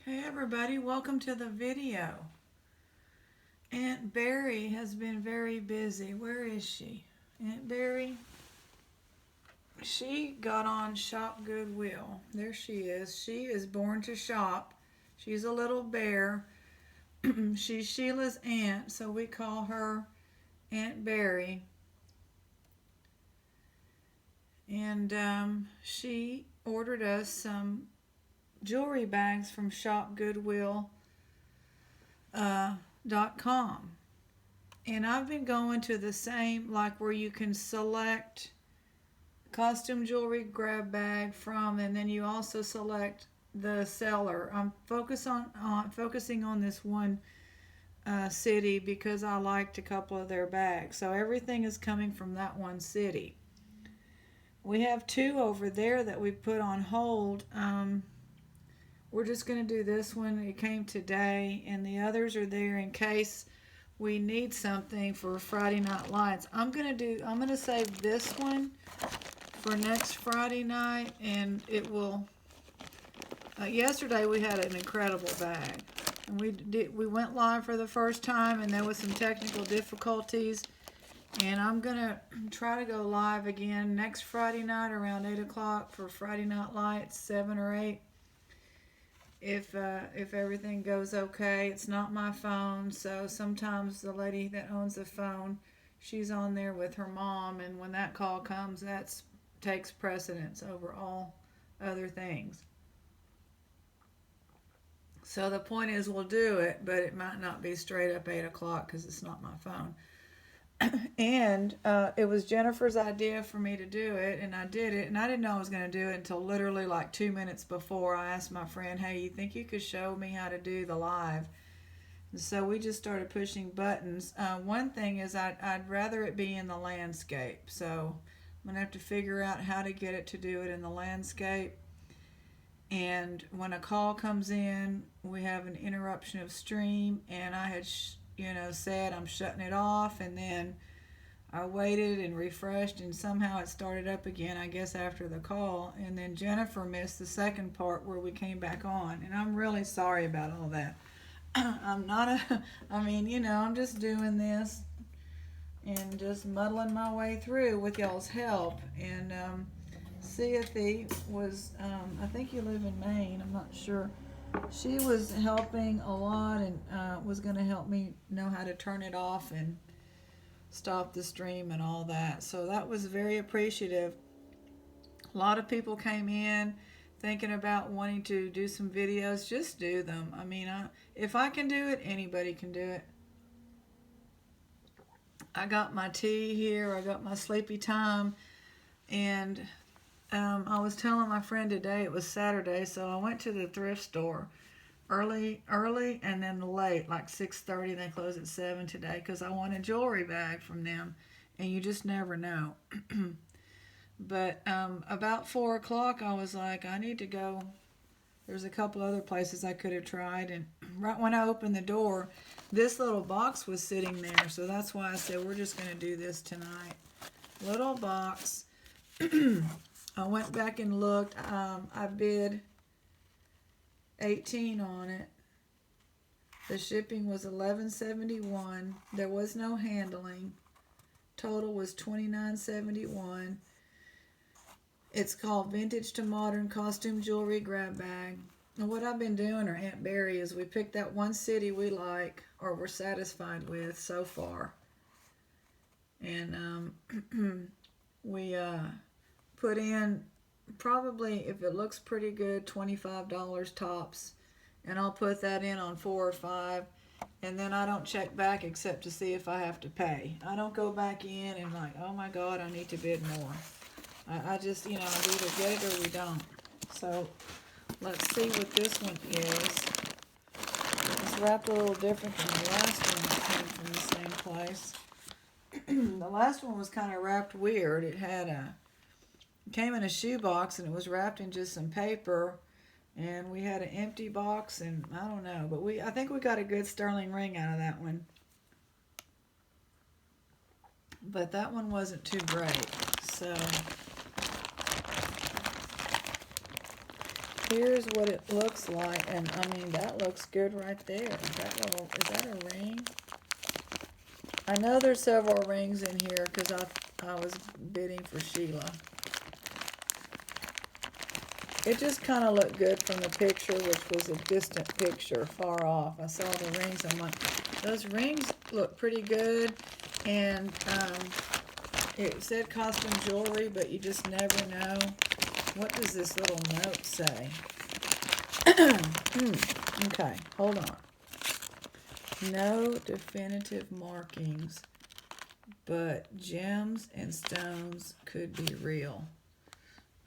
Hey everybody, welcome to the video. Aunt Barry has been very busy. Where is she? Aunt Barry? She got on Shop Goodwill. There she is. She is born to shop. She's a little bear. She's Sheila's aunt, so we call her Aunt Barry. And she ordered us some jewelry bags from shopgoodwill.com. And I've been going to the same, like where you can select costume jewelry grab bag from, and then you also select the seller. I'm focusing on this one city because I liked a couple of their bags. So everything is coming from that one city. We have two over there that we put on hold. We're just going to do this one. It came today, and the others are there in case we need something for Friday Night Lights. I'm going to save this one for next Friday night, and it will. Yesterday we had an incredible bag, and we went live for the first time, and there was some technical difficulties, and I'm going to try to go live again next Friday night around 8 o'clock for Friday Night Lights, 7 or 8. If everything goes okay. It's not my phone, so sometimes the lady that owns the phone, she's on there with her mom, and when that call comes, that takes precedence over all other things. So the point is, we'll do it, but it might not be straight up 8 o'clock because it's not my phone. And it was Jennifer's idea for me to do it, and I did it, and I didn't know I was going to do it until literally like 2 minutes before. I asked my friend, hey, you think you could show me how to do the live? And so we just started pushing buttons. One thing is I'd rather it be in the landscape, so I'm going to have to figure out how to get it to do it in the landscape. And when a call comes in, we have an interruption of stream, and I had said I'm shutting it off, and then I waited and refreshed, and somehow it started up again, I guess after the call, and then Jennifer missed the second part where we came back on, and I'm really sorry about all that. I'm just doing this and just muddling my way through with y'all's help. And Ceathy was, I think you live in Maine, I'm not sure. She was helping a lot and was going to help me know how to turn it off and stop the stream and all that. So that was very appreciative. A lot of people came in thinking about wanting to do some videos. Just do them. I mean, if I can do it, anybody can do it. I got my tea here. I got my sleepy time. And I was telling my friend today, it was Saturday, so I went to the thrift store early, and then late, like 6:30. They close at 7 today because I want a jewelry bag from them, and you just never know. But about 4 o'clock, I was like, I need to go. There's a couple other places I could have tried, and right when I opened the door, this little box was sitting there, so that's why I said we're just going to do this tonight. Little box. I went back and looked. I bid $18 on it. The shipping was $11.71. There was no handling. Total was $29.71. It's called Vintage to Modern Costume Jewelry Grab Bag. And what I've been doing, or Aunt Barry, is we picked that one city we like or we're satisfied with so far. And we put in, probably, if it looks pretty good, $25 tops, and I'll put that in on 4 or 5, and then I don't check back except to see if I have to pay. I don't go back in and like, oh my God, I need to bid more. I just, I either get it or we don't. So let's see what this one is. It's wrapped a little different than the last one that came from the same place. The last one was kind of wrapped weird. It came in a shoebox, and it was wrapped in just some paper, and we had an empty box, and I don't know, but I think we got a good sterling ring out of that one. But that one wasn't too great. So here's what it looks like. And I mean, that looks good right there. Is that a ring? I know there's several rings in here because I was bidding for Sheila. It just kind of looked good from the picture, which was a distant picture, far off. I saw the rings. I'm like, those rings look pretty good. And it said costume jewelry, but you just never know. What does this little note say? Okay, hold on. No definitive markings, but gems and stones could be real.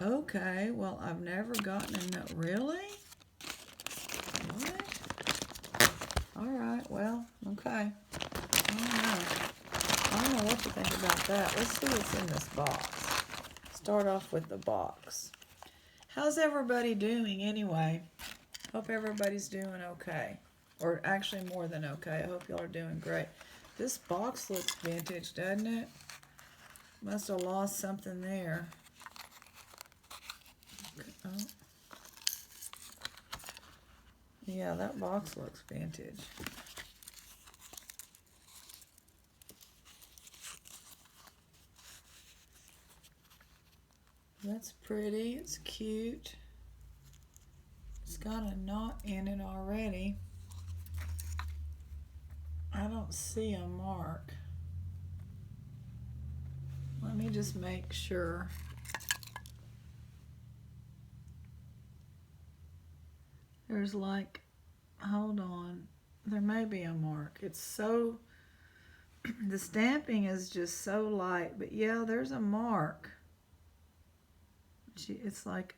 Okay, well, I've never gotten a note. Really? What? All right, well, okay. I don't know what to think about that. Let's see what's in this box. Start off with the box. How's everybody doing anyway? Hope everybody's doing okay. Or actually more than okay. I hope y'all are doing great. This box looks vintage, doesn't it? Must have lost something there. Oh. Yeah, that box looks vintage. That's pretty. It's cute. It's got a knot in it already. I don't see a mark. Let me just make sure. There's like, hold on. There may be a mark. It's so, the stamping is just so light. But yeah, there's a mark. It's like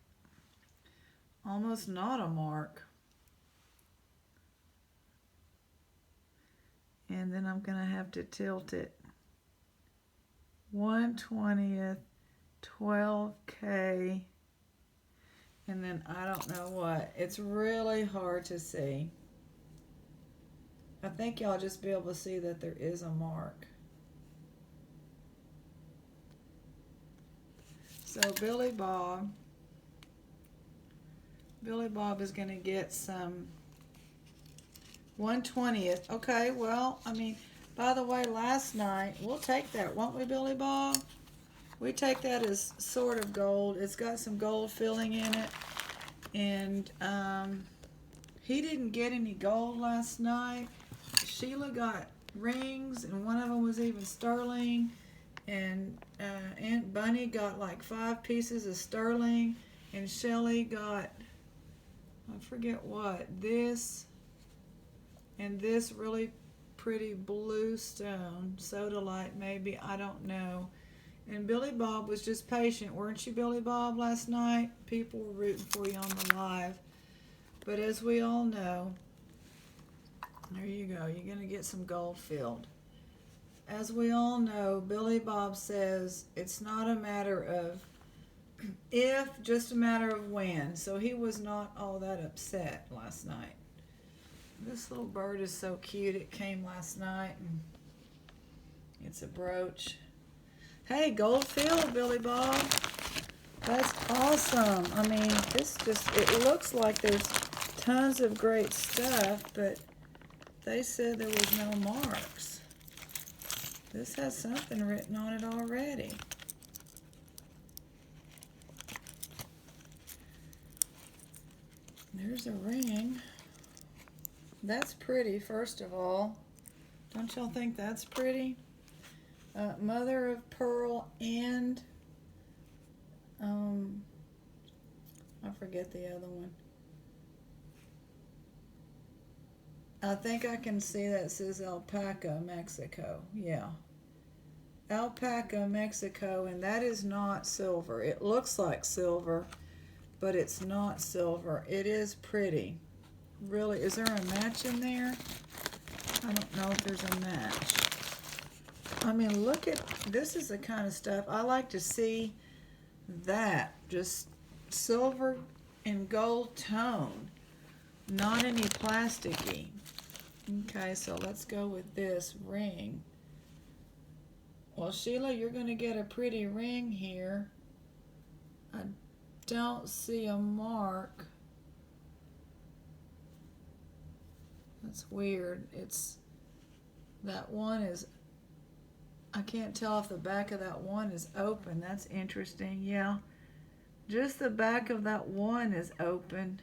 almost not a mark. And then I'm going to have to tilt it. 1/20th, 12K, and then I don't know what. It's really hard to see. I think y'all just be able to see that there is a mark. So Billy Bob is going to get some 1/20th. Okay, well, I mean, by the way, last night, we'll take that, won't we, Billy Bob? We take that as sort of gold. It's got some gold filling in it. And he didn't get any gold last night. Sheila got rings, and one of them was even sterling. And Aunt Bunny got like 5 pieces of sterling. And Shelly got, I forget what, this and this really pretty blue stone. Sodalite maybe, I don't know. And Billy Bob was just patient. Weren't you, Billy Bob, last night? People were rooting for you on the live. But as we all know, there you go. You're going to get some gold filled. As we all know, Billy Bob says it's not a matter of if, just a matter of when. So he was not all that upset last night. This little bird is so cute. It came last night, and it's a brooch. Hey, gold filled, Billy Bob. That's awesome. I mean, it looks like there's tons of great stuff, but they said there was no marks. This has something written on it already. There's a ring. That's pretty, first of all. Don't y'all think that's pretty? Mother of pearl and I forget the other one. I think I can see that says Alpaca, Mexico. Yeah. Alpaca, Mexico, and that is not silver. It looks like silver, but it's not silver. It is pretty. Really, is there a match in there? I don't know if there's a match. I mean, look at, this is the kind of stuff I like to see. That just silver and gold tone, not any plasticky. Okay, so let's go with this ring. Well, Sheila, you're going to get a pretty ring here. I don't see a mark. It's weird. That one is, I can't tell if the back of that one is open. That's interesting. Yeah, just the back of that one is open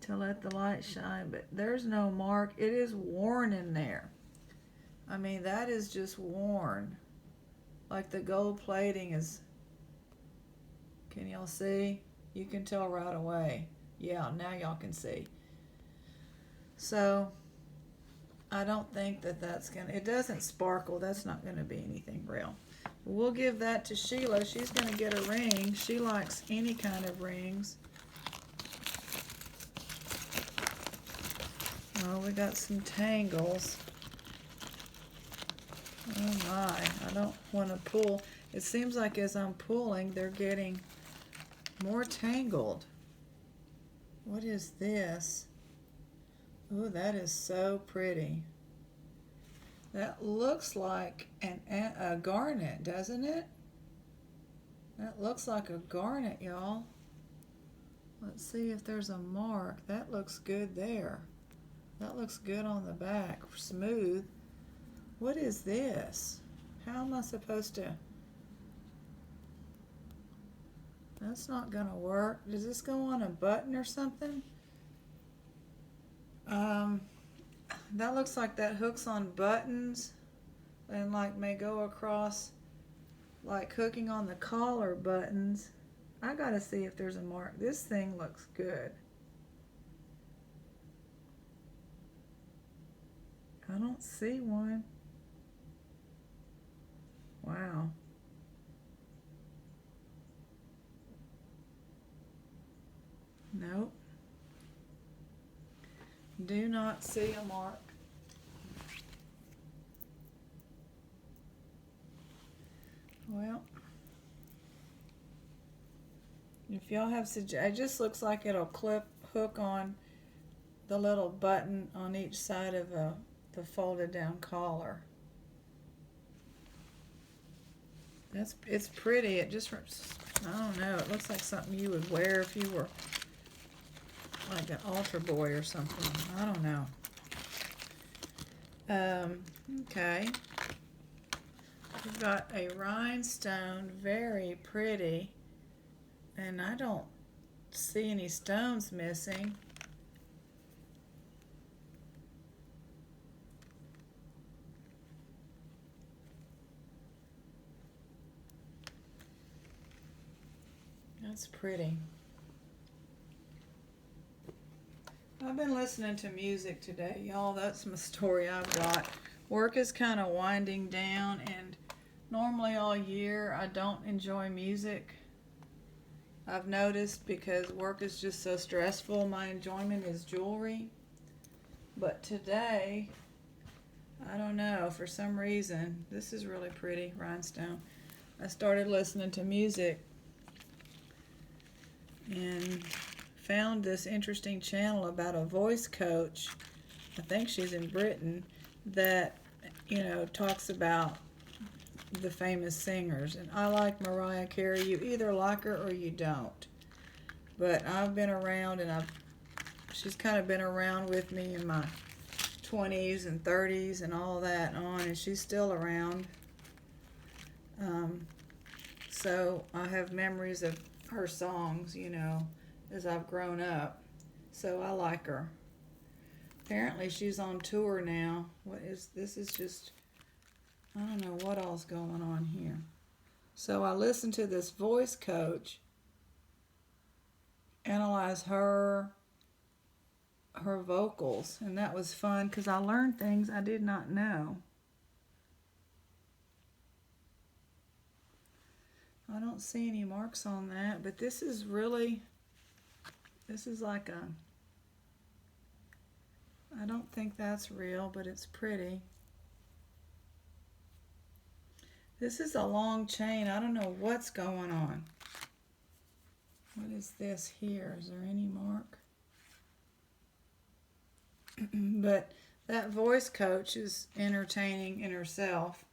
to let the light shine, but there's no mark. It is worn in there. I mean, that is just worn. Like the gold plating is, can y'all see? You can tell right away. Yeah, now y'all can see. So, I don't think that's gonna, it doesn't sparkle. That's not gonna be anything real. We'll give that to Sheila. She's gonna get a ring. She likes any kind of rings. Oh, we got some tangles. Oh my, I don't want to pull. It seems like as I'm pulling, they're getting more tangled. What is this? Oh, that is so pretty. That looks like a garnet, doesn't it? That looks like a garnet, y'all. Let's see if there's a mark. That looks good there. That looks good on the back. Smooth. What is this? How am I supposed to... That's not gonna work. Does this go on a button or something? That looks like that hooks on buttons and like may go across, like hooking on the collar buttons. I gotta see if there's a mark. This thing looks good. I don't see one. Wow. Nope. Do not see a mark. Well, if y'all have suggestions, it just looks like it'll hook on the little button on each side of the folded down collar. It's pretty. It just, I don't know, it looks like something you would wear if you were like an altar boy or something. I don't know. Okay. We've got a rhinestone, very pretty, and I don't see any stones missing. That's pretty. I've been listening to music today, y'all. That's my story I've got. Work is kind of winding down, and normally all year I don't enjoy music. I've noticed because work is just so stressful. My enjoyment is jewelry. But today, I don't know, for some reason, this is really pretty, rhinestone. I started listening to music and found this interesting channel about a voice coach. I think she's in Britain, that, talks about the famous singers. And I like Mariah Carey. You either like her or you don't. But I've been around, and she's kind of been around with me in my 20s and 30s and all that on, and she's still around. So I have memories of her songs, as I've grown up. So I like her. Apparently she's on tour now. This is just, I don't know what all's going on here. So I listened to this voice coach analyze her vocals, and that was fun because I learned things I did not know. I don't see any marks on that, but this is like I don't think that's real, but it's pretty. This is a long chain. I don't know what's going on. What is this here? Is there any mark? But that voice coach is entertaining in herself.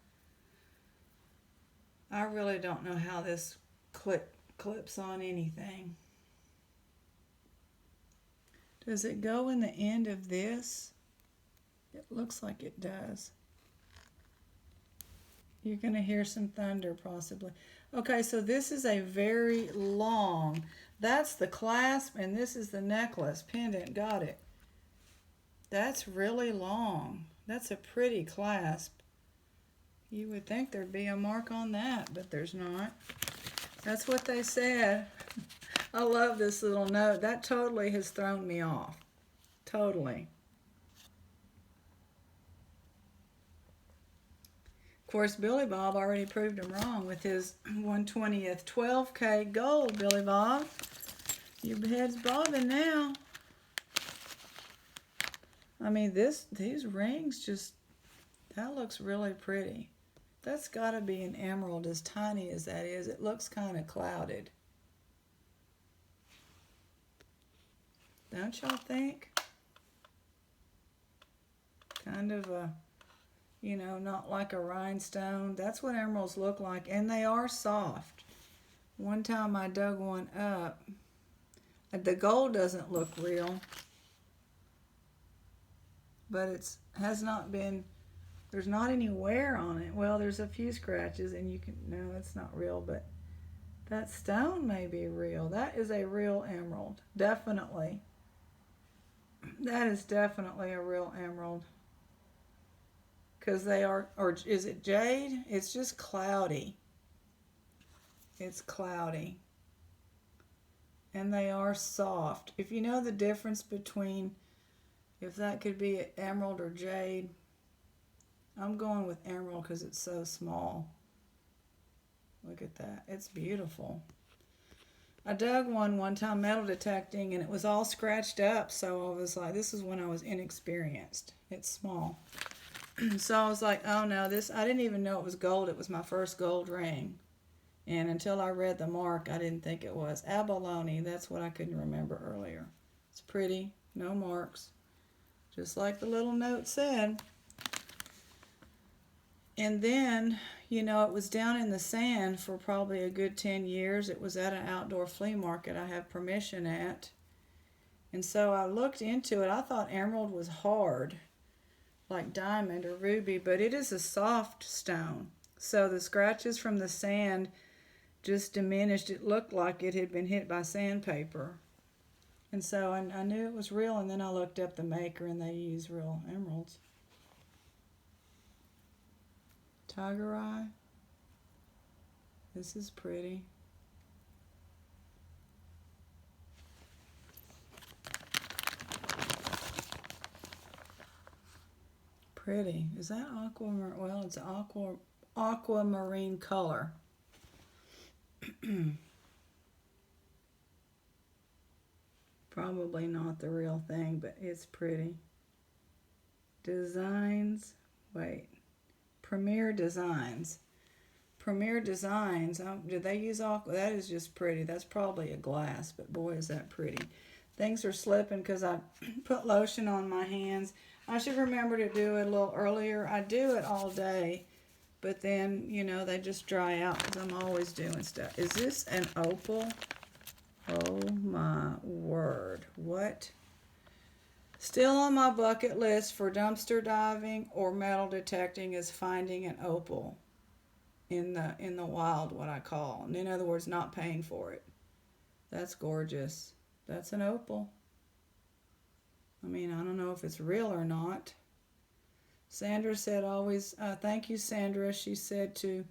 I really don't know how this clips on anything. Does it go in the end of this? It looks like it does. You're going to hear some thunder possibly. Okay, so this is a very long, that's the clasp, and this is the necklace pendant. Got it. That's really long. That's a pretty clasp. You would think there'd be a mark on that, but there's not. That's what they said. I love this little note. That totally has thrown me off. Totally. Of course, Billy Bob already proved him wrong with his 1/20th 12K gold, Billy Bob. Your head's bobbing now. I mean, these rings just, that looks really pretty. That's got to be an emerald, as tiny as that is. It looks kind of clouded. Don't y'all think? Kind of a, you know, not like a rhinestone. That's what emeralds look like, and they are soft. One time I dug one up. The gold doesn't look real, but it has not been, there's not any wear on it. Well, there's a few scratches, and you can, no, it's not real, but that stone may be real. That is a real emerald, definitely. That is definitely a real emerald. Because they are, or is it jade? It's just cloudy. It's cloudy. And they are soft. If you know the difference between, if that could be emerald or jade, I'm going with emerald because it's so small. Look at that. It's beautiful. I dug one time metal detecting, and it was all scratched up. So I was like, this is when I was inexperienced. It's small. So I was like, oh no, this, I didn't even know it was gold. It was my first gold ring. And until I read the mark, I didn't think it was. Abalone, that's what I couldn't remember earlier. It's pretty, no marks. Just like the little note said. And then, you know, it was down in the sand for probably a good 10 years. It was at an outdoor flea market I have permission at. And so I looked into it. I thought emerald was hard, like diamond or ruby, but it is a soft stone. So the scratches from the sand just diminished. It looked like it had been hit by sandpaper. And so I knew it was real, and then I looked up the maker, and they use real emeralds. Tiger eye. This is pretty. Pretty. Is that aquamarine? Well, it's aquamarine color. Probably not the real thing, but it's pretty. Designs. Wait. Premier Designs. Premier Designs. Did they use aqua? That is just pretty. That's probably a glass, but boy, is that pretty. Things are slipping because I put lotion on my hands. I should remember to do it a little earlier. I do it all day, but then, you know, they just dry out because I'm always doing stuff. Is this an opal? Oh my word. What? Still on my bucket list for dumpster diving or metal detecting is finding an opal in the wild, what I call. And in other words, not paying for it. That's gorgeous. That's an opal. I mean, I don't know if it's real or not. Sandra said always, thank you, Sandra. She said to,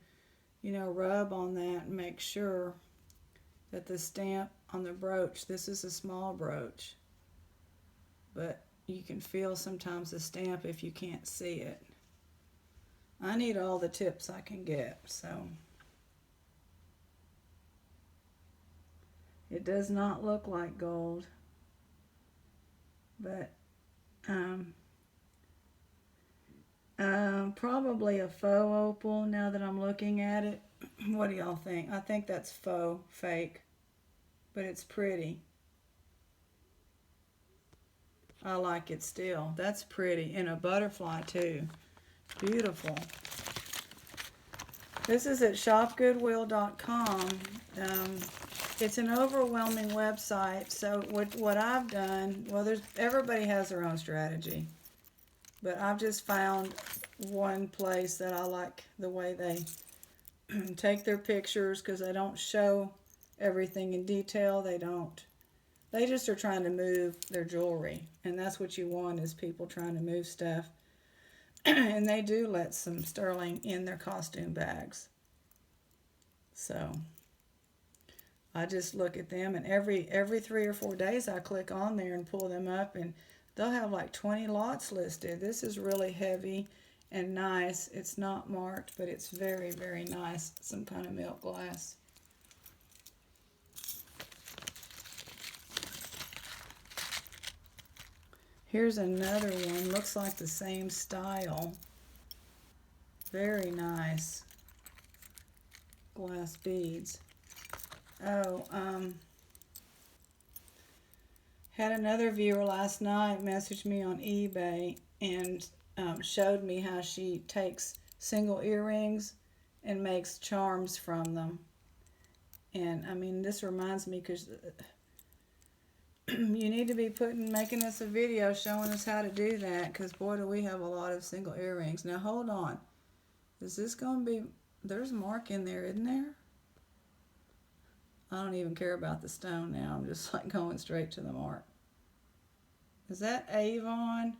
you know, rub on that and make sure that the stamp on the brooch, this is a small brooch, but you can feel sometimes the stamp if you can't see it. I need all the tips I can get, so. It does not look like gold, but probably a faux opal now that I'm looking at it. What do y'all think? I think that's faux, fake, but it's pretty. I like it still. That's pretty. And a butterfly too. Beautiful. This is at shopgoodwill.com. it's an overwhelming website. So what I've done, well, everybody has their own strategy, but I've just found one place that I like the way they take their pictures, because they don't show everything in detail. They just are trying to move their jewelry, and that's what you want, is people trying to move stuff. And they do let some sterling in their costume bags. So I just look at them, and every 3 or 4 days I click on there and pull them up, and they'll have like 20 lots listed. This is really heavy and nice. It's not marked, but it's very, very nice. Some kind of milk glass. Here's another one. Looks like the same style. Very nice. Glass beads. Oh, had another viewer last night message me on eBay and showed me how she takes single earrings and makes charms from them. And I mean, this reminds me, because you need to be making us a video showing us how to do that, because boy, do we have a lot of single earrings. Now hold on, is this going to be, there's a mark in there, isn't there? I don't even care about the stone now. I'm just like going straight to the mark. Is that Avon?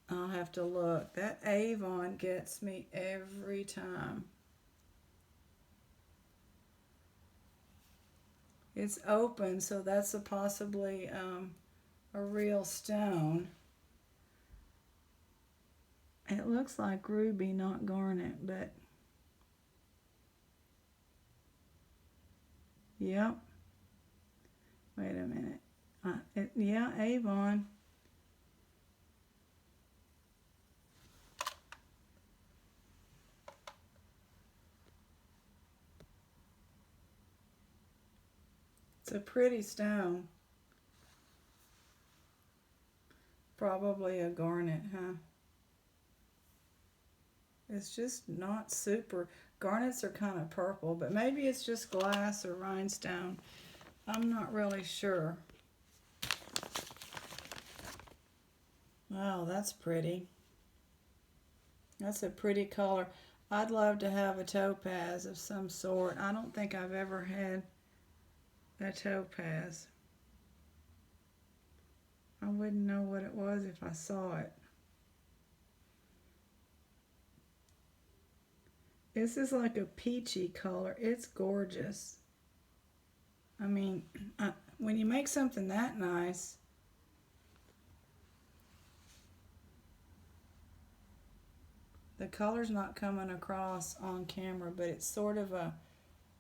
I'll have to look. That Avon gets me every time. It's open, so that's possibly a real stone. It looks like ruby, not garnet, but yep. Wait a minute. Yeah, Avon. It's a pretty stone. Probably a garnet, huh? It's just not super. Garnets are kind of purple, but maybe it's just glass or rhinestone. I'm not really sure. Wow, that's pretty. That's a pretty color. I'd love to have a topaz of some sort. I don't think I've ever had a topaz. I wouldn't know what it was if I saw it. This is like a peachy color. It's gorgeous. I mean, when you make something that nice, the color's not coming across on camera, but it's sort of a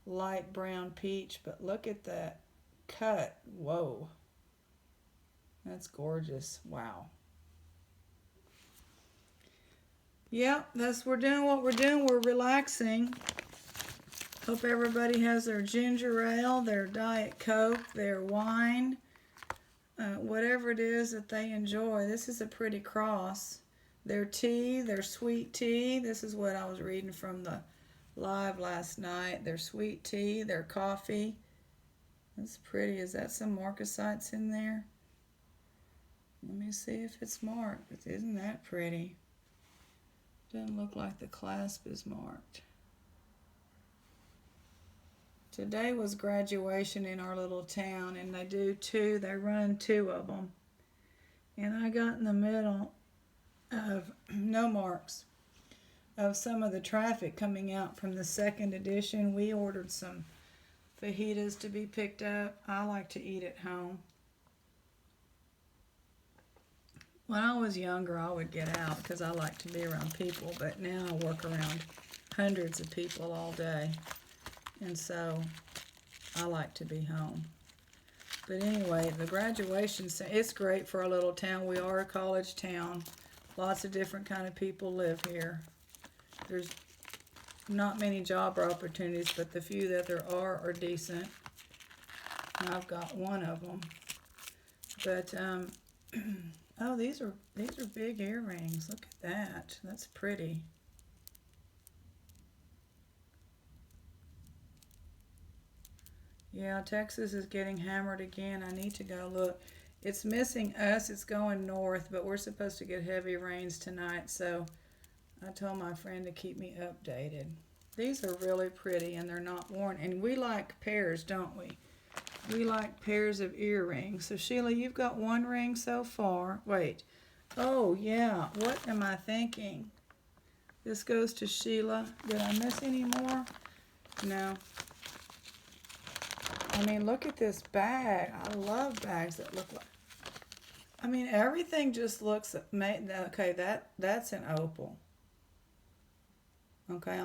light brown peach. But look at that cut. Whoa. That's gorgeous. Wow. Yep, we're doing what we're doing. We're relaxing. Hope everybody has their ginger ale, their Diet Coke, their wine, whatever it is that they enjoy. This is a pretty cross. Their tea, their sweet tea. This is what I was reading from the live last night. Their sweet tea, their coffee. That's pretty. Is that some marcasites in there? Let me see if it's marked. Isn't that pretty? Doesn't look like the clasp is marked. Today was graduation in our little town, and they run 2 of them. And I got in the middle of no marks of some of the traffic coming out from the 2nd edition. We ordered some fajitas to be picked up. I like to eat at home. When I was younger, I would get out because I like to be around people, but now I work around hundreds of people all day, and so I like to be home. But anyway, the graduation, it's great for a little town. We are a college town. Lots of different kind of people live here. There's not many job opportunities, but the few that there are decent. And I've got one of them. But oh, these are big earrings. Look at that. That's pretty. Yeah, Texas is getting hammered again. I need to go look. It's missing us. It's going north, but we're supposed to get heavy rains tonight, so I told my friend to keep me updated. These are really pretty and they're not worn. And we like pairs, don't we? We like pairs of earrings. So Sheila, you've got one ring so far. Wait. Oh, yeah. What am I thinking? This goes to Sheila. Did I miss any more? No. I mean, look at this bag. I love bags that look like... I mean, everything just looks... Okay, that's an opal. Okay,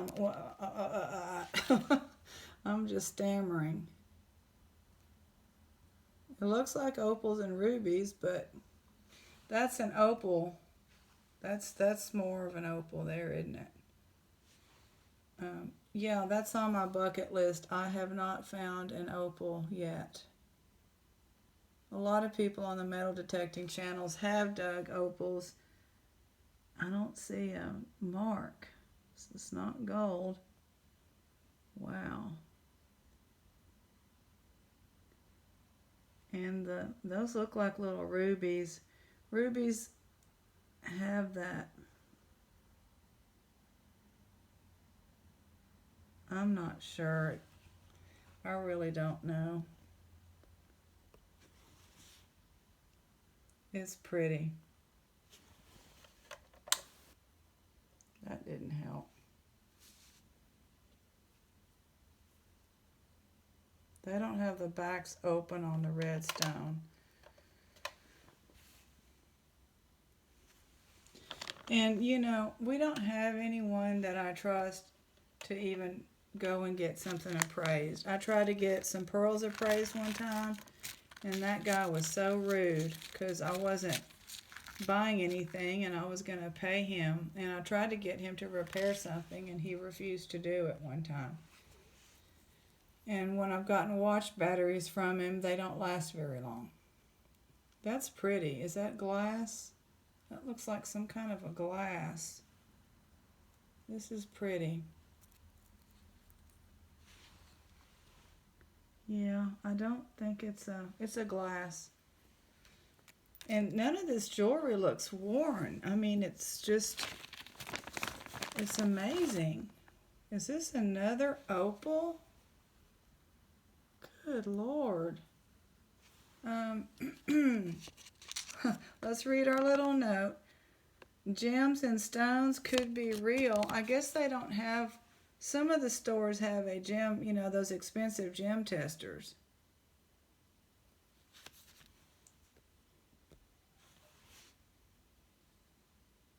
I'm just stammering. It looks like opals and rubies, but that's an opal. That's more of an opal there, isn't it? Yeah, that's on my bucket list. I have not found an opal yet. A lot of people on the metal detecting channels have dug opals. I don't see a mark. It's not gold. Wow. And those look like little rubies. Rubies have that. I'm not sure. I really don't know. It's pretty. That didn't help. They don't have the backs open on the red stone. And, you know, we don't have anyone that I trust to even go and get something appraised. I tried to get some pearls appraised one time, and that guy was so rude because I wasn't buying anything and I was going to pay him. And I tried to get him to repair something, and he refused to do it one time. And when I've gotten watch batteries from him, they don't last very long. That's pretty. Is that glass? That looks like some kind of a glass. This is pretty. Yeah, I don't think it's a glass. And none of this jewelry looks worn. I mean, it's amazing. Is this another opal? Good Lord. Let's read our little note. Gems and stones could be real. I guess they don't have... Some of the stores have a gem, you know, those expensive gem testers.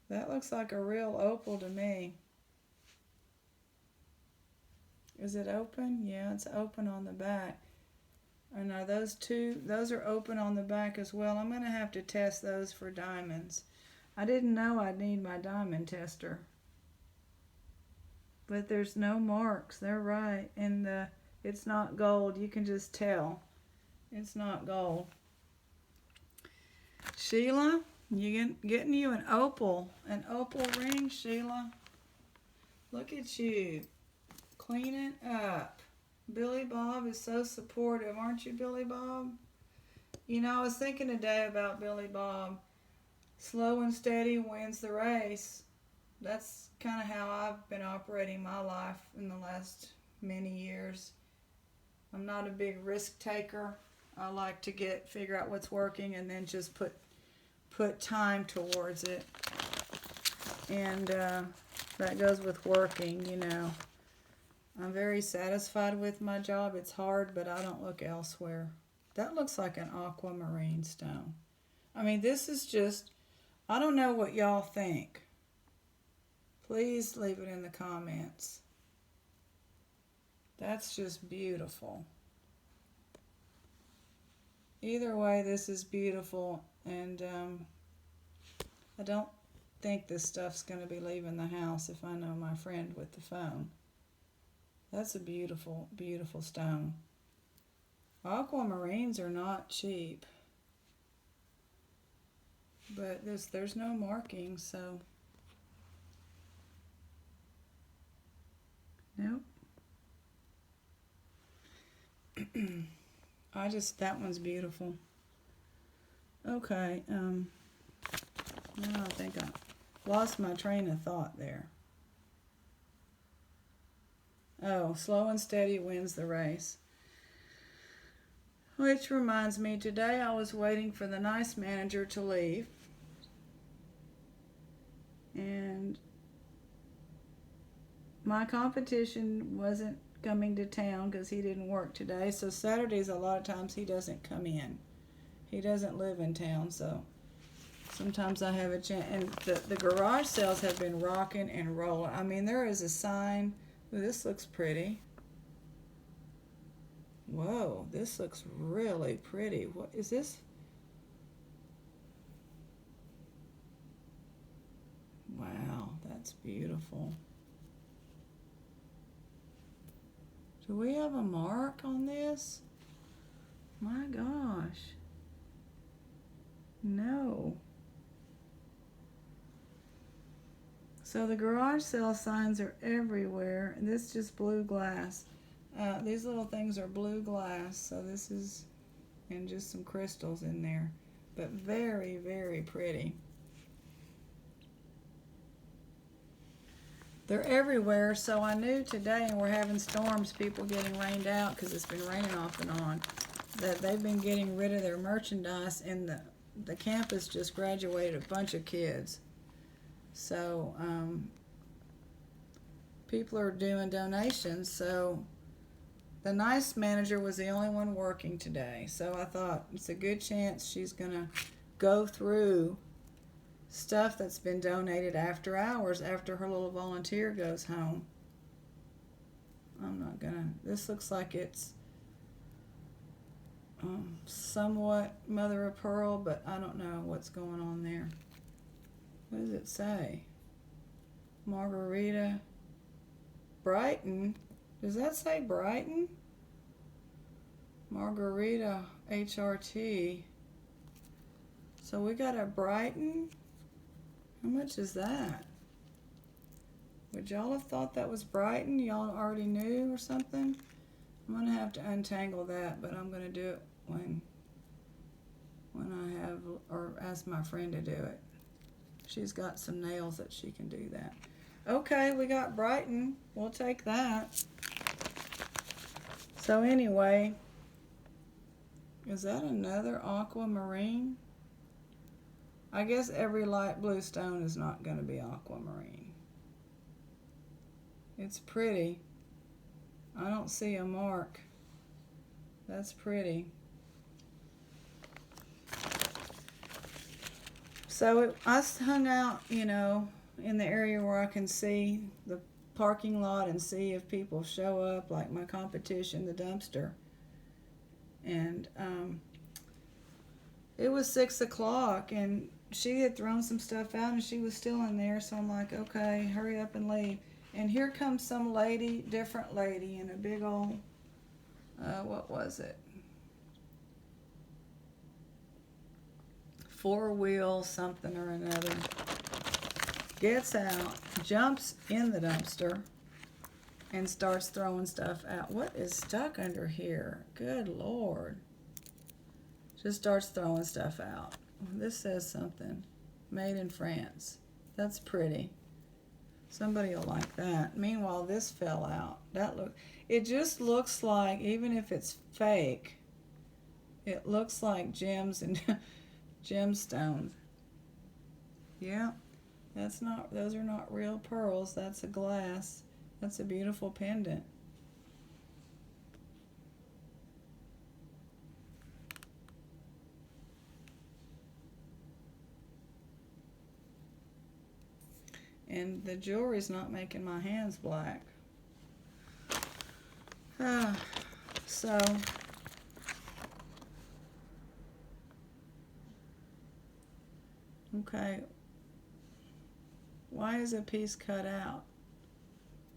That looks like a real opal to me. Is it open? Yeah, it's open on the back. And are those two, those are open on the back as well. I'm going to have to test those for diamonds. I didn't know I'd need my diamond tester. But there's no marks. They're right. And it's not gold. You can just tell. It's not gold. Sheila, getting you an opal ring, Sheila. Look at you, cleaning up. Billy Bob is so supportive, aren't you, Billy Bob? You know, I was thinking today about Billy Bob. Slow and steady wins the race. That's kind of how I've been operating my life in the last many years. I'm not a big risk taker. I like to figure out what's working and then just put time towards it. And that goes with working, you know. I'm very satisfied with my job. It's hard, but I don't look elsewhere. That looks like an aquamarine stone. I mean, this is just, I don't know what y'all think. Please leave it in the comments. That's just beautiful. Either way, this is beautiful, and I don't think this stuff's going to be leaving the house if I know my friend with the phone. That's a beautiful, beautiful stone. Aquamarines are not cheap. But there's no markings, so... Nope. That one's beautiful. Okay, now I think I lost my train of thought there. Oh, slow and steady wins the race. Which reminds me, today I was waiting for the nice manager to leave. And my competition wasn't coming to town because he didn't work today. So Saturdays, a lot of times, he doesn't come in. He doesn't live in town, so sometimes I have a chance. And the garage sales have been rocking and rolling. I mean, there is a sign. Ooh, this looks pretty. Whoa, this looks really pretty. What is this? Wow, that's beautiful. Do we have a mark on this? My gosh. No. So the garage sale signs are everywhere. This is just blue glass. These little things are blue glass, so this is, and just some crystals in there. But very, very pretty. They're everywhere, so I knew today, and we're having storms, people getting rained out because it's been raining off and on, that they've been getting rid of their merchandise, and the campus just graduated a bunch of kids. So people are doing donations, so the nice manager was the only one working today. So I thought it's a good chance she's going to go through stuff that's been donated after hours, after her little volunteer goes home. I'm not going to, this looks like it's somewhat mother of pearl, but I don't know what's going on there. What does it say? Margarita. Brighton. Does that say Brighton? Margarita HRT. So we got a Brighton. How much is that? Would y'all have thought that was Brighton? Y'all already knew or something? I'm going to have to untangle that, but I'm going to do it when I have, or ask my friend to do it. She's got some nails that she can do that. Okay, we got Brighton. We'll take that. So anyway, is that another Aquamarine? I guess every light blue stone is not going to be Aquamarine. It's pretty. I don't see a mark. That's pretty. So I hung out, you know, in the area where I can see the parking lot and see if people show up, like my competition, the dumpster. And it was 6 o'clock, and she had thrown some stuff out, and she was still in there. So I'm like, okay, hurry up and leave. And here comes some lady, different lady, in a big old, what was it? 4-wheel something or another. Gets out, jumps in the dumpster, and starts throwing stuff out. What is stuck under here? Good Lord. Just starts throwing stuff out. This says something. Made in France. That's pretty. Somebody will like that. Meanwhile, this fell out. It just looks like, even if it's fake, it looks like gems and gemstones. Yeah. Those are not real pearls. That's a glass. That's a beautiful pendant. And the jewelry's not making my hands black. So okay. Why is a piece cut out?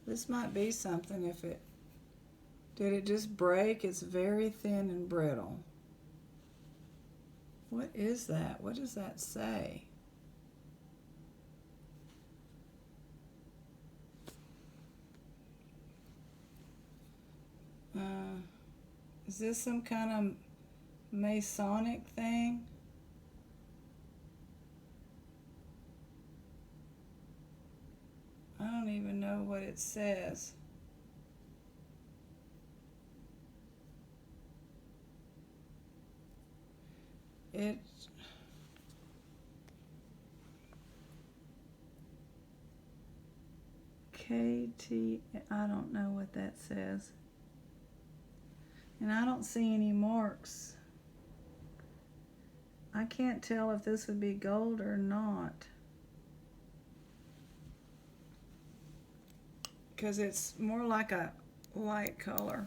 This might be something. Did it just break? It's very thin and brittle. What is that? What does that say? Is this some kind of Masonic thing? I don't even know what it says. It's KT, I don't know what that says. And I don't see any marks. I can't tell if this would be gold or not, because it's more like a light color.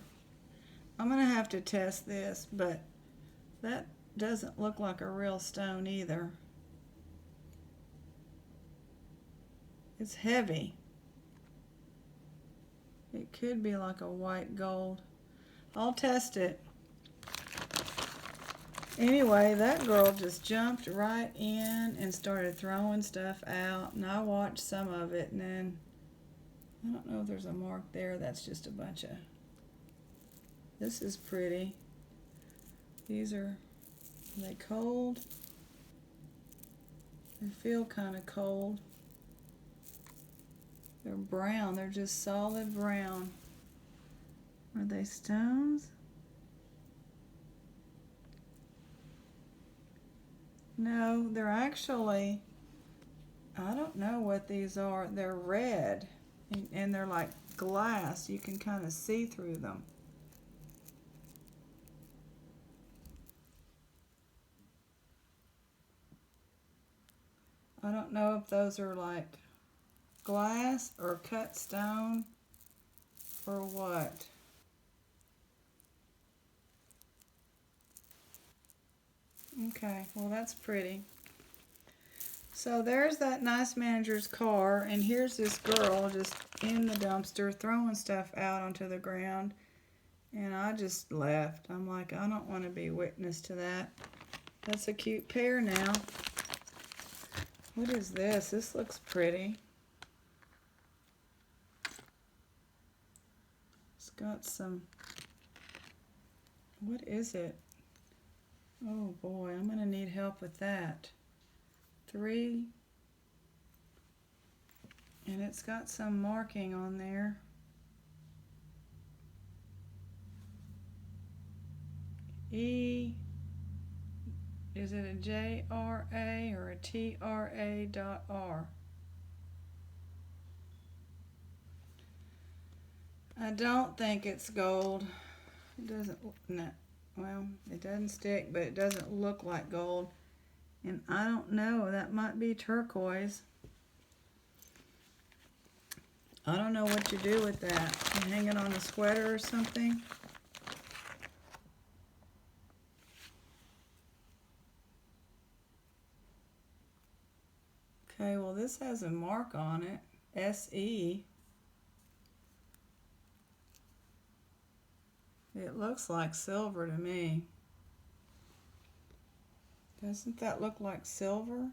I'm gonna have to test this, but that doesn't look like a real stone either. It's heavy. It could be like a white gold. I'll test it. Anyway, that girl just jumped right in and started throwing stuff out, and I watched some of it, and then I don't know if there's a mark there. That's just a bunch of... This is pretty. These are they cold? They feel kind of cold. They're brown. They're just solid brown. Are they stones? No, they're actually, I don't know what these are. They're red, and they're like glass. You can kind of see through them. I don't know if those are like glass or cut stone or what. Okay, well that's pretty. So there's that nice manager's car, and here's this girl just in the dumpster throwing stuff out onto the ground, and I just left. I'm like, I don't want to be witness to that. That's a cute pair now. What is this? This looks pretty. It's got some, what is it? Oh boy, I'm gonna need help with that. 3, and it's got some marking on there. E, is it a JRA or a TRA.R? I don't think it's gold. It doesn't, no, well, it doesn't stick, but it doesn't look like gold. And I don't know, that might be turquoise. I don't know what you do with that. You hang it on a sweater or something? Okay, well this has a mark on it, SE. It looks like silver to me. Doesn't that look like silver?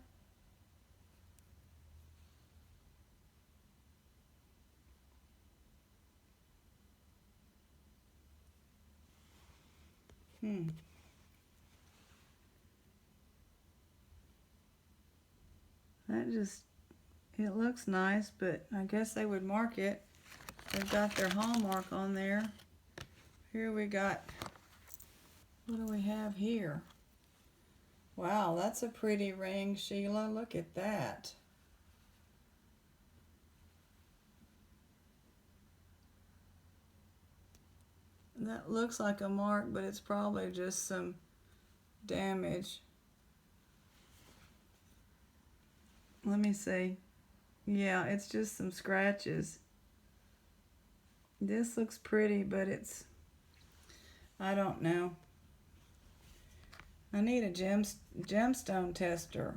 That just, it looks nice, but I guess they would mark it. They've got their hallmark on there. Here we got, what do we have here? Wow, that's a pretty ring, Sheila. Look at that. That looks like a mark, but it's probably just some damage. Let me see. Yeah, it's just some scratches. This looks pretty, but it's, I don't know. I need a gemstone tester.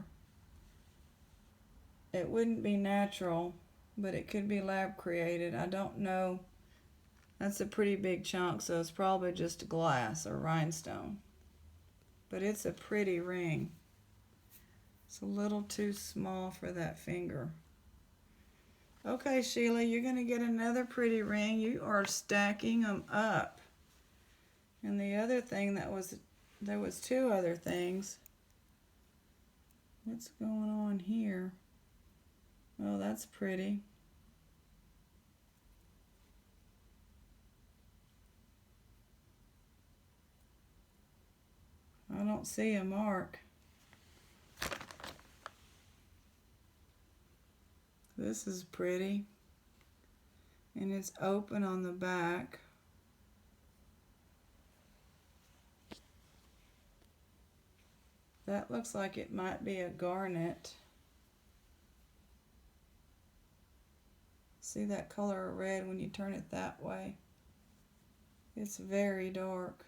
It wouldn't be natural, but it could be lab created. I don't know. That's a pretty big chunk, so it's probably just glass or rhinestone. But it's a pretty ring. It's a little too small for that finger. Okay, Sheila, you're going to get another pretty ring. You are stacking them up. And the other thing there was two other things. What's going on here? Oh, that's pretty. I don't see a mark. This is pretty. And it's open on the back. That looks like it might be a garnet. See that color of red when you turn it that way? It's very dark.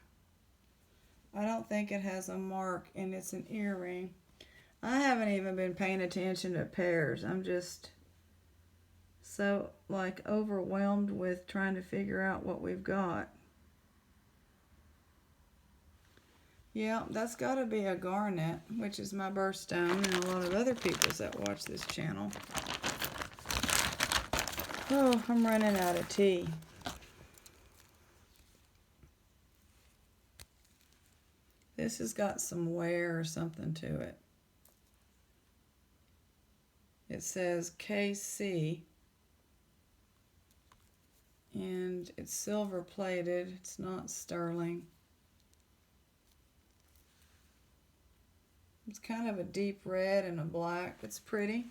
I don't think it has a mark, and it's an earring. I haven't even been paying attention to pairs. I'm just so like overwhelmed with trying to figure out what we've got. Yeah, that's got to be a garnet, which is my birthstone and a lot of other people's that watch this channel. Oh, I'm running out of tea. This has got some wear or something to it. It says KC. And it's silver plated. It's not sterling. It's kind of a deep red and a black. It's pretty.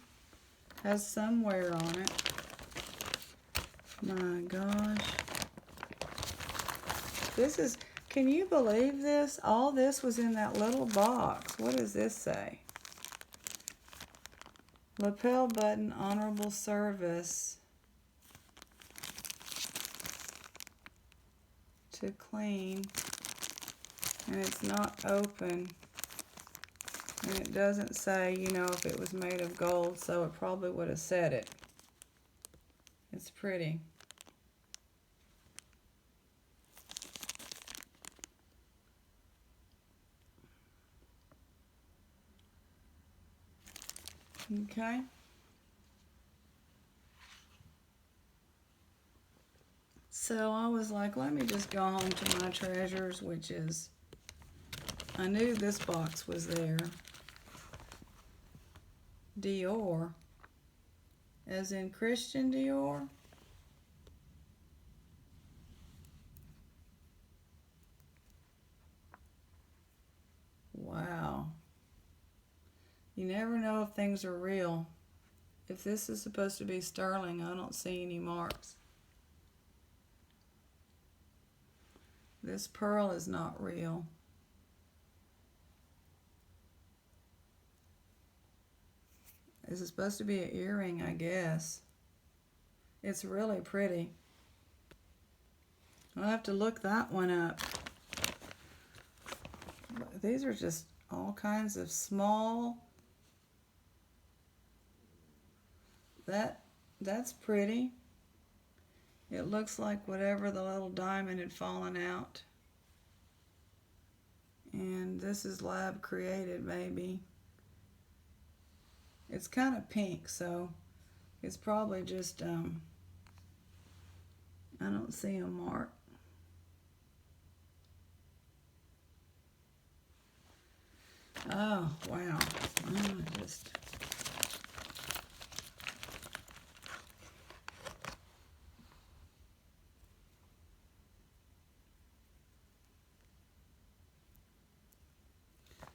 Has some wear on it. My gosh. This is, can you believe this? All this was in that little box. What does this say? Lapel button, honorable service. To clean. And it's not open. And it doesn't say, you know, if it was made of gold, so it probably would have said it. It's pretty. Okay. So I was like, let me just go home to my treasures, which is, I knew this box was there. Dior, as in Christian Dior. Wow. You never know if things are real. If this is supposed to be sterling, I don't see any marks. This pearl is not real. This is supposed to be an earring, I guess. It's really pretty. I'll have to look that one up. These are just all kinds of small. That's pretty. It looks like whatever the little diamond had fallen out. And this is lab created, maybe. It's kind of pink, so it's probably just, I don't see a mark. Oh, wow. Just...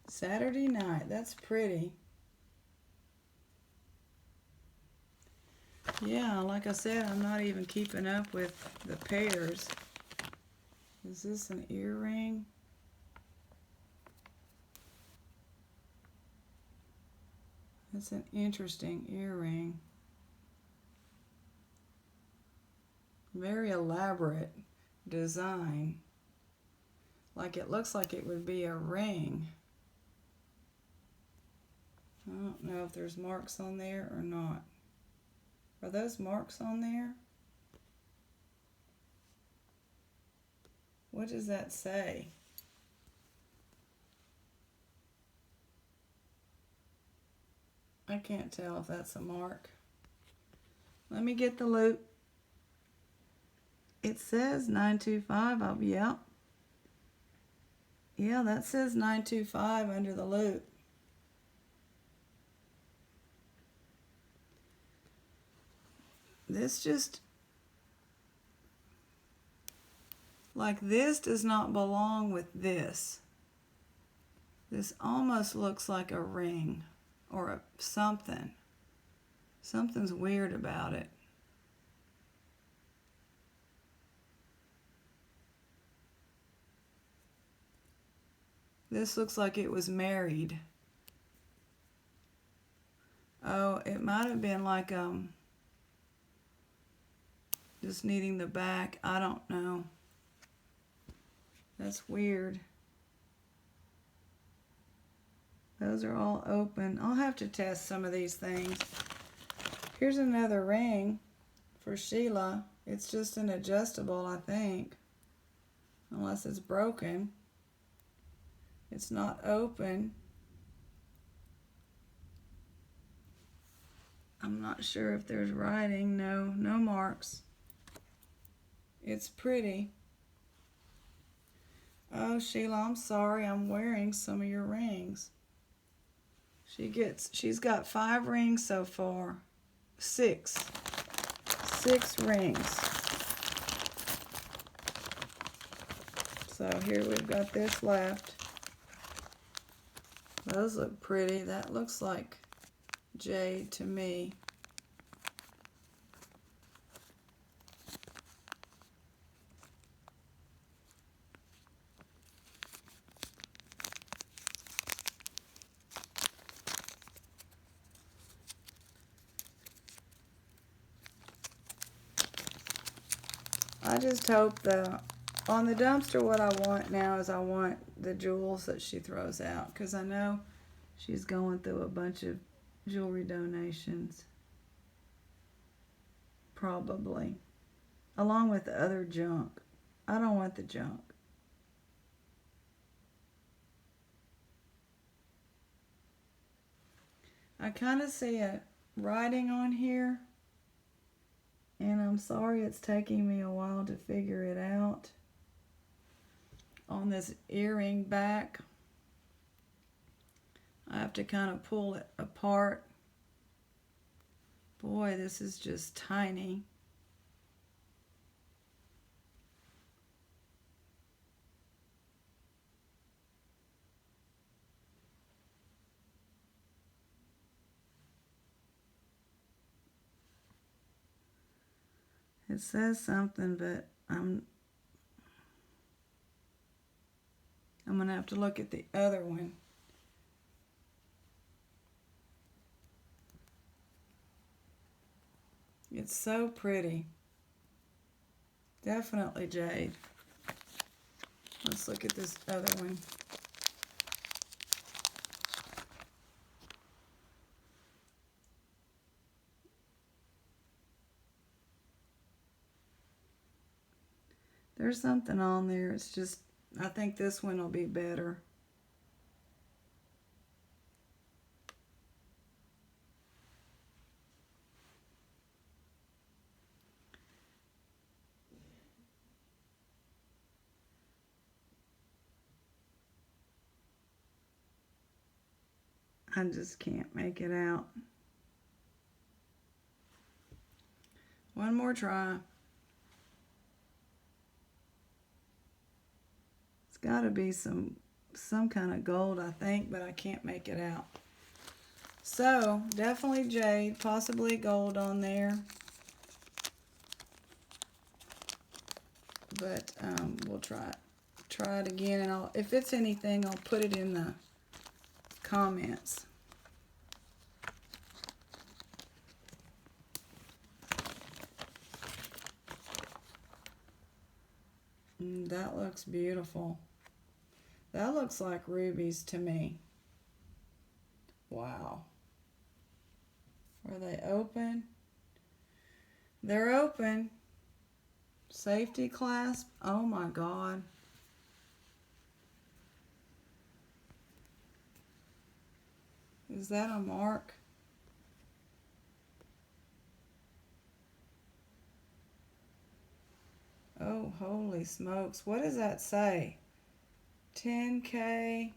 Saturday night, that's pretty. Yeah, like I said, I'm not even keeping up with the pairs. Is this an earring? That's an interesting earring. Very elaborate design. Like it looks like it would be a ring. I don't know if there's marks on there or not. Are those marks on there? What does that say? I can't tell if that's a mark. Let me get the loop. It says 925. Yeah. Yeah, that says 925 under the loop. This just, like, this does not belong with this. This almost looks like a ring or something. Something's weird about it. This looks like it was married. Oh, it might have been like just needing the back. I don't know. That's weird. Those are all open. I'll have to test some of these things. Here's another ring for Sheila. It's just an adjustable, I think. Unless it's broken. It's not open. I'm not sure if there's writing. No, no marks. It's pretty. Oh, Sheila, I'm sorry. I'm wearing some of your rings. She's got 5 rings so far. 6 rings. So here we've got this left. Those look pretty. That looks like jade to me. I just hope on the dumpster, what I want now is I want the jewels that she throws out, because I know she's going through a bunch of jewelry donations. Probably. Along with the other junk. I don't want the junk. I kind of see a writing on here. And I'm sorry it's taking me a while to figure it out. On this earring back, I have to kind of pull it apart. Boy, this is just tiny. It says something, but I'm going to have to look at the other one. It's so pretty. Definitely jade. Let's look at this other one. There's something on there. It's just, I think this one will be better. I just can't make it out. One more try. It's got to be some kind of gold, I think, but I can't make it out. So, definitely jade, possibly gold on there. But we'll try it again, and if it's anything, I'll put it in the comments. That looks beautiful. That looks like rubies to me. Wow. Are they open? They're open. Safety clasp. Oh my God. Is that a mark? Oh, holy smokes. What does that say? 10K.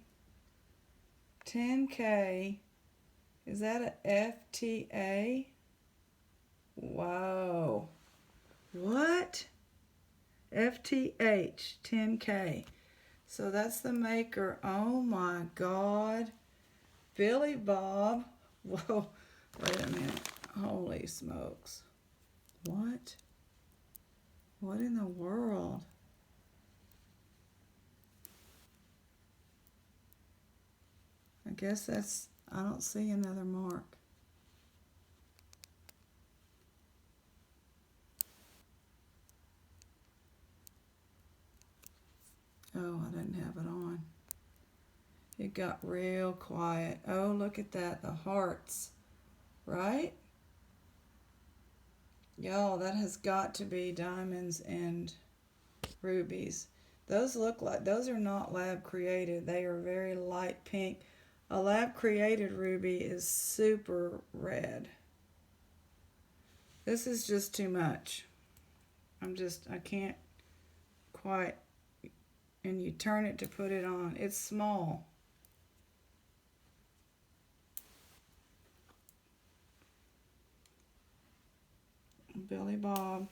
10K. Is that a FTA? Whoa. What? FTH, 10K. So that's the maker. Oh my God. Billy Bob. Whoa. Wait a minute. Holy smokes. What? What in the world? I guess that's, I don't see another mark. Oh, I didn't have it on. It got real quiet. Oh, look at that. The hearts. Right? Y'all, that has got to be diamonds and rubies. Those look like, those are not lab created. They are very light pink. A lab created ruby is super red. This is just too much. I can't quite, and you turn it to put it on. It's small. Billy Bob.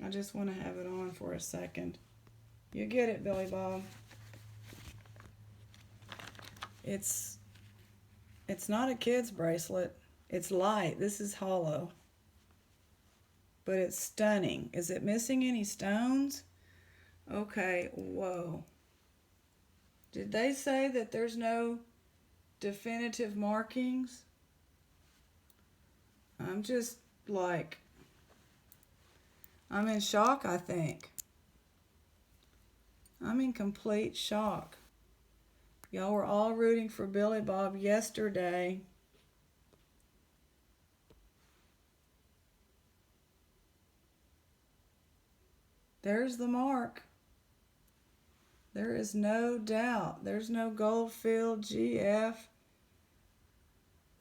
I just want to have it on for a second. You get it, Billy Bob. It's not a kid's bracelet. It's light. This is hollow. But it's stunning. Is it missing any stones? Okay, whoa. Did they say that there's no definitive markings? I'm just like, I'm in shock, I think. I'm in complete shock. Y'all were all rooting for Billy Bob yesterday. There's the mark. There is no doubt. There's no Goldfield GF.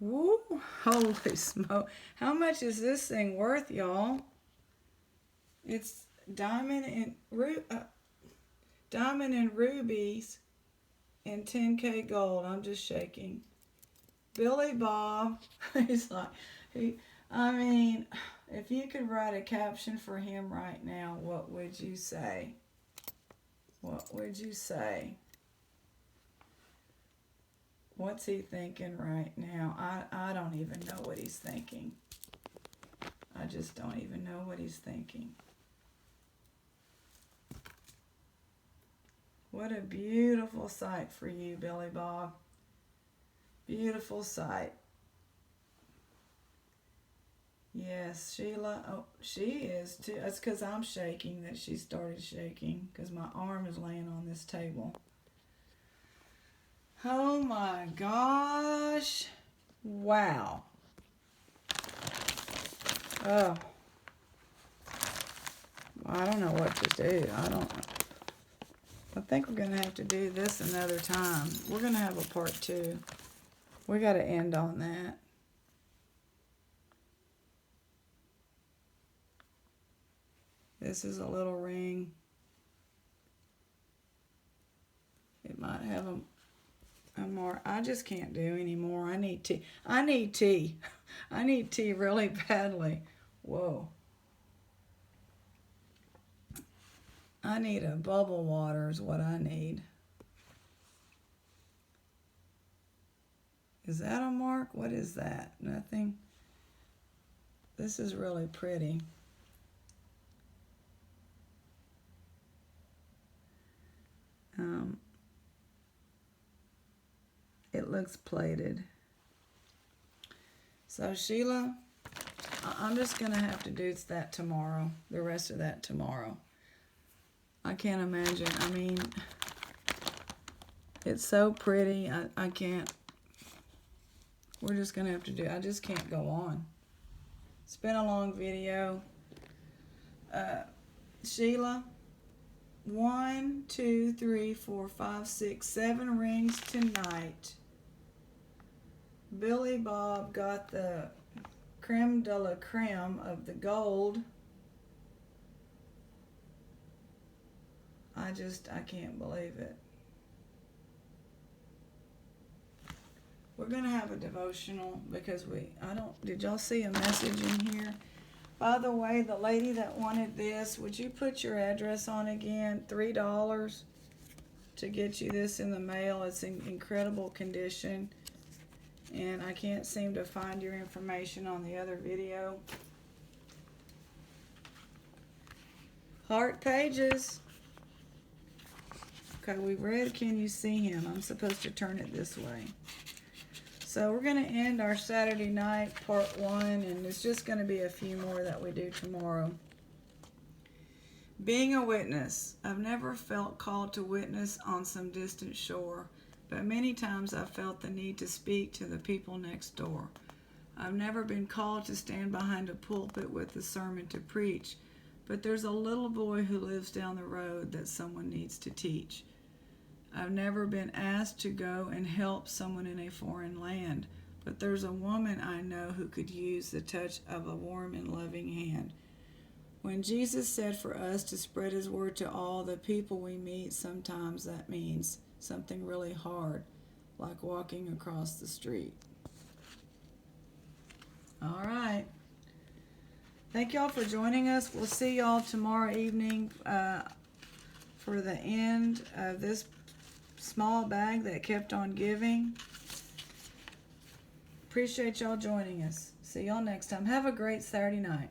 Woo! Holy smoke. How much is this thing worth, y'all? It's diamond and rubies and 10K gold. I'm just shaking. Billy Bob. He's like, I mean, if you could write a caption for him right now, what would you say? What would you say? What's he thinking right now? I don't even know what he's thinking. I just don't even know what he's thinking. What a beautiful sight for you, Billy Bob. Beautiful sight. Yes, Sheila. Oh, she is too. It's because I'm shaking that she started shaking, because my arm is laying on this table. Oh my gosh. Wow. Oh. I don't know what to do. I think we're going to have to do this another time. We're going to have a part 2. We got to end on that. This is a little ring. It might have a more. I just can't do anymore. I need tea. I need tea. I need tea really badly. Whoa. I need a bubble water is what I need. Is that a mark? What is that? Nothing. This is really pretty. It looks plated. So Sheila, I'm just going to have to do that tomorrow. The rest of that tomorrow. I can't imagine. I mean, it's so pretty. I can't. We're just going to have to do. I just can't go on. It's been a long video. Sheila, 1, 2, 3, 4, 5, 6, 7 rings tonight. Billy Bob got the creme de la creme of the gold. I can't believe it. We're going to have a devotional because did y'all see a message in here? By the way, the lady that wanted this, would you put your address on again? $3 to get you this in the mail. It's in incredible condition. And I can't seem to find your information on the other video. Heart pages. Okay, we read Can You See Him? I'm supposed to turn it this way. So we're going to end our Saturday night, part 1, and it's just going to be a few more that we do tomorrow. Being a witness. I've never felt called to witness on some distant shore, but many times I've felt the need to speak to the people next door. I've never been called to stand behind a pulpit with a sermon to preach, but there's a little boy who lives down the road that someone needs to teach. I've never been asked to go and help someone in a foreign land, but there's a woman I know who could use the touch of a warm and loving hand. When Jesus said for us to spread his word to all the people we meet, sometimes that means something really hard, like walking across the street. All right. Thank y'all for joining us. We'll see y'all tomorrow evening for the end of this small bag that kept on giving. Appreciate y'all joining us. See y'all next time. Have a great Saturday night.